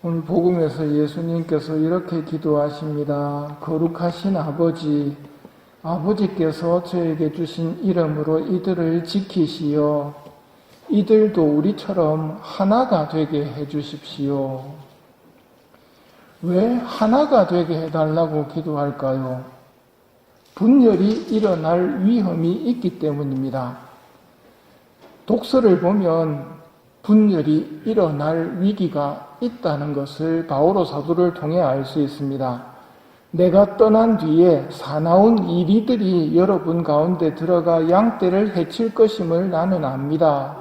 오늘 복음에서 예수님께서 이렇게 기도하십니다. 거룩하신 아버지, 아버지께서 저에게 주신 이름으로 이들을 지키시어 이들도 우리처럼 하나가 되게 해주십시오. 왜 하나가 되게 해달라고 기도할까요? 분열이 일어날 위험이 있기 때문입니다. 독서를 보면 분열이 일어날 위기가 있다는 것을 바오로 사도를 통해 알 수 있습니다. 내가 떠난 뒤에 사나운 이리들이 여러분 가운데 들어가 양떼를 해칠 것임을 나는 압니다.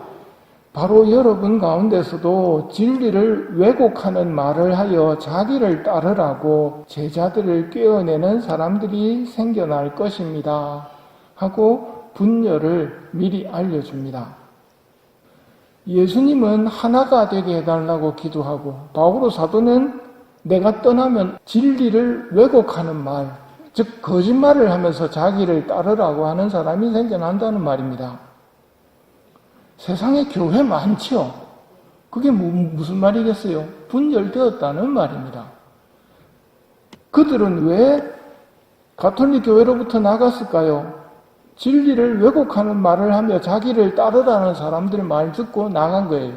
바로 여러분 가운데서도 진리를 왜곡하는 말을 하여 자기를 따르라고 제자들을 꿰어내는 사람들이 생겨날 것입니다. 하고 분열을 미리 알려줍니다. 예수님은 하나가 되게 해달라고 기도하고 바오로 사도는 내가 떠나면 진리를 왜곡하는 말, 즉 거짓말을 하면서 자기를 따르라고 하는 사람이 생겨난다는 말입니다. 세상에 교회 많죠. 그게 무슨 말이겠어요? 분열되었다는 말입니다. 그들은 왜 가톨릭 교회로부터 나갔을까요? 진리를 왜곡하는 말을 하며 자기를 따르라는 사람들 말 듣고 나간 거예요.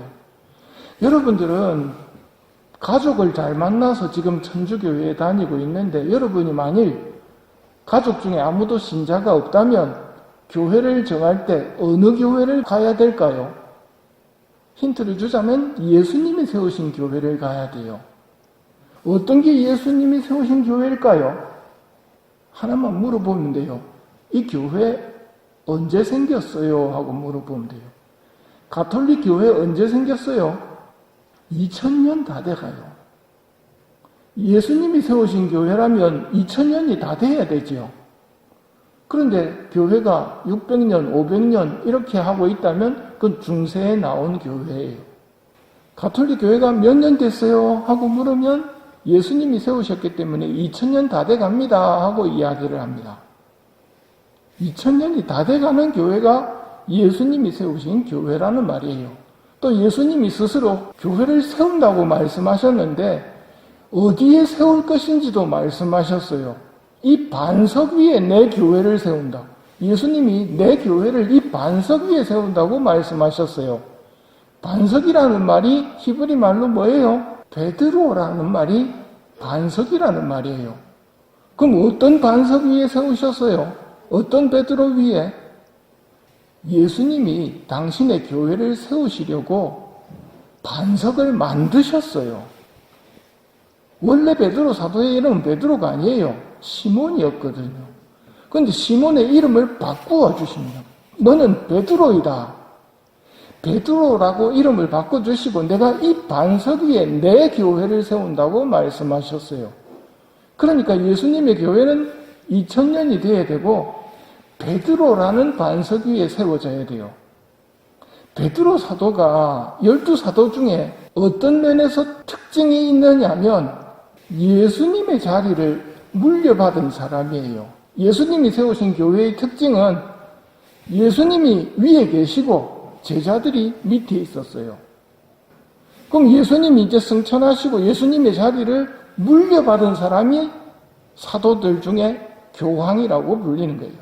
여러분들은 가족을 잘 만나서 지금 천주교회에 다니고 있는데 여러분이 만일 가족 중에 아무도 신자가 없다면 교회를 정할 때 어느 교회를 가야 될까요? 힌트를 주자면 예수님이 세우신 교회를 가야 돼요. 어떤 게 예수님이 세우신 교회일까요? 하나만 물어보면 돼요. 이 교회 언제 생겼어요? 하고 물어보면 돼요. 가톨릭 교회 언제 생겼어요? 2000년 다 돼가요. 예수님이 세우신 교회라면 2000년이 다 돼야 되죠. 그런데 교회가 600년, 500년 이렇게 하고 있다면 그건 중세에 나온 교회예요. 가톨릭 교회가 몇 년 됐어요? 하고 물으면 예수님이 세우셨기 때문에 2000년 다 돼갑니다 하고 이야기를 합니다. 2000년이 다 돼가는 교회가 예수님이 세우신 교회라는 말이에요. 또 예수님이 스스로 교회를 세운다고 말씀하셨는데 어디에 세울 것인지도 말씀하셨어요. 이 반석 위에 내 교회를 세운다. 예수님이 내 교회를 이 반석 위에 세운다고 말씀하셨어요. 반석이라는 말이 히브리 말로 뭐예요? 베드로라는 말이 반석이라는 말이에요. 그럼 어떤 반석 위에 세우셨어요? 어떤 베드로 위에? 예수님이 당신의 교회를 세우시려고 반석을 만드셨어요. 원래 베드로 사도의 이름은 베드로가 아니에요. 시몬이었거든요. 그런데 시몬의 이름을 바꾸어 주십니다. 너는 베드로이다. 베드로라고 이름을 바꿔주시고 내가 이 반석 위에 내 교회를 세운다고 말씀하셨어요. 그러니까 예수님의 교회는 2000년이 돼야 되고 베드로라는 반석 위에 세워져야 돼요. 베드로 사도가 12사도 중에 어떤 면에서 특징이 있느냐면 예수님의 자리를 물려받은 사람이에요. 예수님이 세우신 교회의 특징은 예수님이 위에 계시고 제자들이 밑에 있었어요. 그럼 예수님이 이제 승천하시고 예수님의 자리를 물려받은 사람이 사도들 중에 교황이라고 불리는 거예요.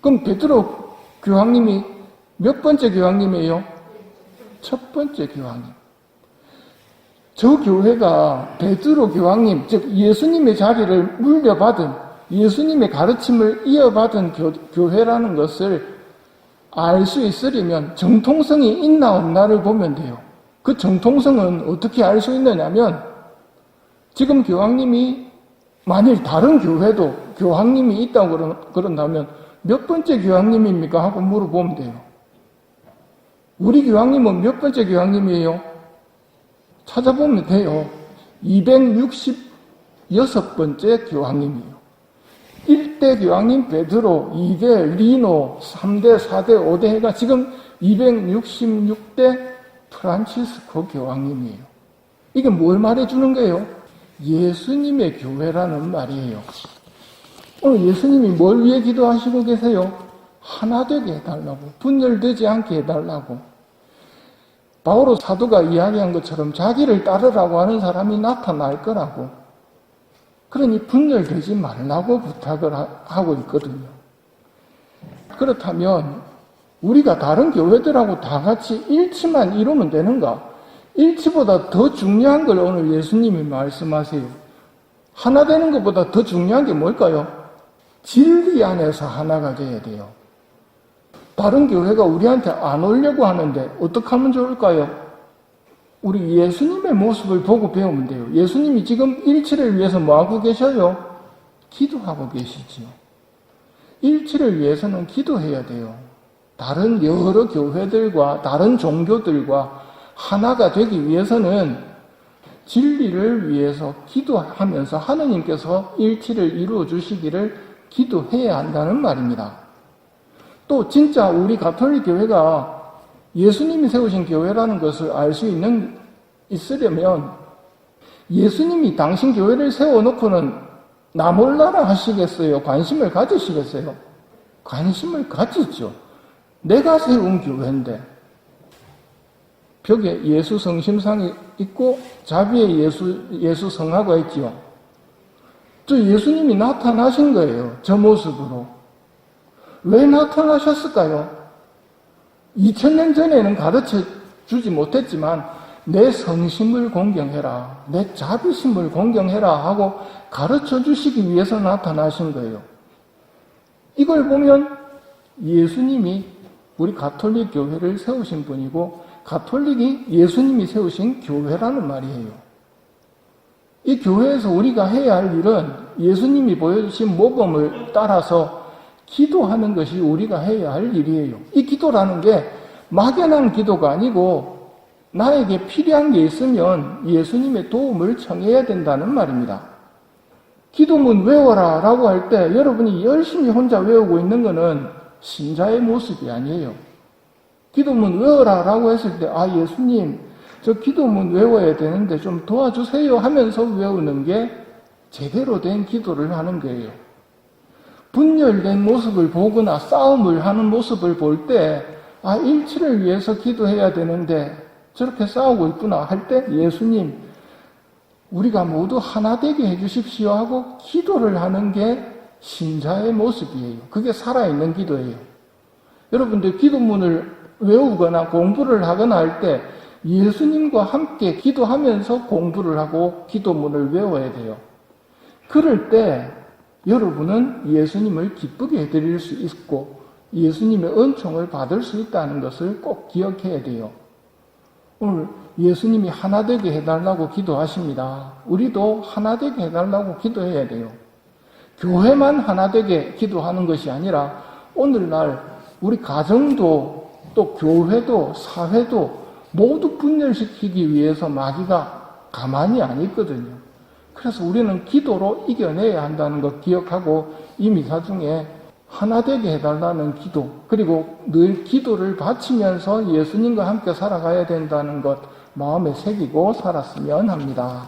그럼 베드로 교황님이 몇 번째 교황님이에요? 첫 번째 교황님. 저 교회가 베드로 교황님, 즉 예수님의 자리를 물려받은 예수님의 가르침을 이어받은 교회라는 것을 알 수 있으려면 정통성이 있나 없나를 보면 돼요. 그 정통성은 어떻게 알 수 있느냐면 지금 교황님이 만일 다른 교회도 교황님이 있다고 그런다면 몇 번째 교황님입니까? 하고 물어보면 돼요. 우리 교황님은 몇 번째 교황님이에요? 찾아보면 돼요. 266번째 교황님이에요. 1대 교황님 베드로, 2대 리노, 3대, 4대, 5대 해가 지금 266대 프란치스코 교황님이에요. 이게 뭘 말해주는 거예요? 예수님의 교회라는 말이에요. 오늘 예수님이 뭘 위해 기도하시고 계세요? 하나 되게 해달라고, 분열되지 않게 해달라고. 바오로 사도가 이야기한 것처럼 자기를 따르라고 하는 사람이 나타날 거라고. 그러니 분열되지 말라고 부탁을 하고 있거든요. 그렇다면 우리가 다른 교회들하고 다 같이 일치만 이루면 되는가? 일치보다 더 중요한 걸 오늘 예수님이 말씀하세요. 하나 되는 것보다 더 중요한 게 뭘까요? 진리 안에서 하나가 돼야 돼요. 다른 교회가 우리한테 안 오려고 하는데 어떻게 하면 좋을까요? 우리 예수님의 모습을 보고 배우면 돼요. 예수님이 지금 일치를 위해서 뭐하고 계셔요? 기도하고 계시지요. 일치를 위해서는 기도해야 돼요. 다른 여러 교회들과 다른 종교들과 하나가 되기 위해서는 진리를 위해서 기도하면서 하느님께서 일치를 이루어 주시기를 기도해야 한다는 말입니다. 또 진짜 우리 가톨릭 교회가 예수님이 세우신 교회라는 것을 알 수 있으려면 예수님이 당신 교회를 세워놓고는 나 몰라라 하시겠어요? 관심을 가지시겠어요? 관심을 가지죠. 내가 세운 교회인데 벽에 예수 성심상이 있고 자비의 예수 성화가 있지요. 저 예수님이 나타나신 거예요. 저 모습으로. 왜 나타나셨을까요? 2000년 전에는 가르쳐 주지 못했지만 내 성심을 공경해라, 내 자비심을 공경해라 하고 가르쳐 주시기 위해서 나타나신 거예요. 이걸 보면 예수님이 우리 가톨릭 교회를 세우신 분이고 가톨릭이 예수님이 세우신 교회라는 말이에요. 이 교회에서 우리가 해야 할 일은 예수님이 보여주신 모범을 따라서 기도하는 것이 우리가 해야 할 일이에요. 이 기도라는 게 막연한 기도가 아니고 나에게 필요한 게 있으면 예수님의 도움을 청해야 된다는 말입니다. 기도문 외워라 라고 할 때 여러분이 열심히 혼자 외우고 있는 것은 신자의 모습이 아니에요. 기도문 외워라 라고 했을 때 예수님 저 기도문 외워야 되는데 좀 도와주세요 하면서 외우는 게 제대로 된 기도를 하는 거예요. 분열된 모습을 보거나 싸움을 하는 모습을 볼 때 일치를 위해서 기도해야 되는데 저렇게 싸우고 있구나 할 때 예수님 우리가 모두 하나 되게 해주십시오 하고 기도를 하는 게 신자의 모습이에요. 그게 살아있는 기도예요. 여러분들 기도문을 외우거나 공부를 하거나 할 때 예수님과 함께 기도하면서 공부를 하고 기도문을 외워야 돼요. 그럴 때 여러분은 예수님을 기쁘게 해드릴 수 있고 예수님의 은총을 받을 수 있다는 것을 꼭 기억해야 돼요. 오늘 예수님이 하나 되게 해달라고 기도하십니다. 우리도 하나 되게 해달라고 기도해야 돼요. 교회만 하나 되게 기도하는 것이 아니라 오늘날 우리 가정도 또 교회도 사회도 모두 분열시키기 위해서 마귀가 가만히 안 있거든요. 그래서 우리는 기도로 이겨내야 한다는 것 기억하고 이 미사 중에 하나 되게 해달라는 기도, 그리고 늘 기도를 바치면서 예수님과 함께 살아가야 된다는 것 마음에 새기고 살았으면 합니다.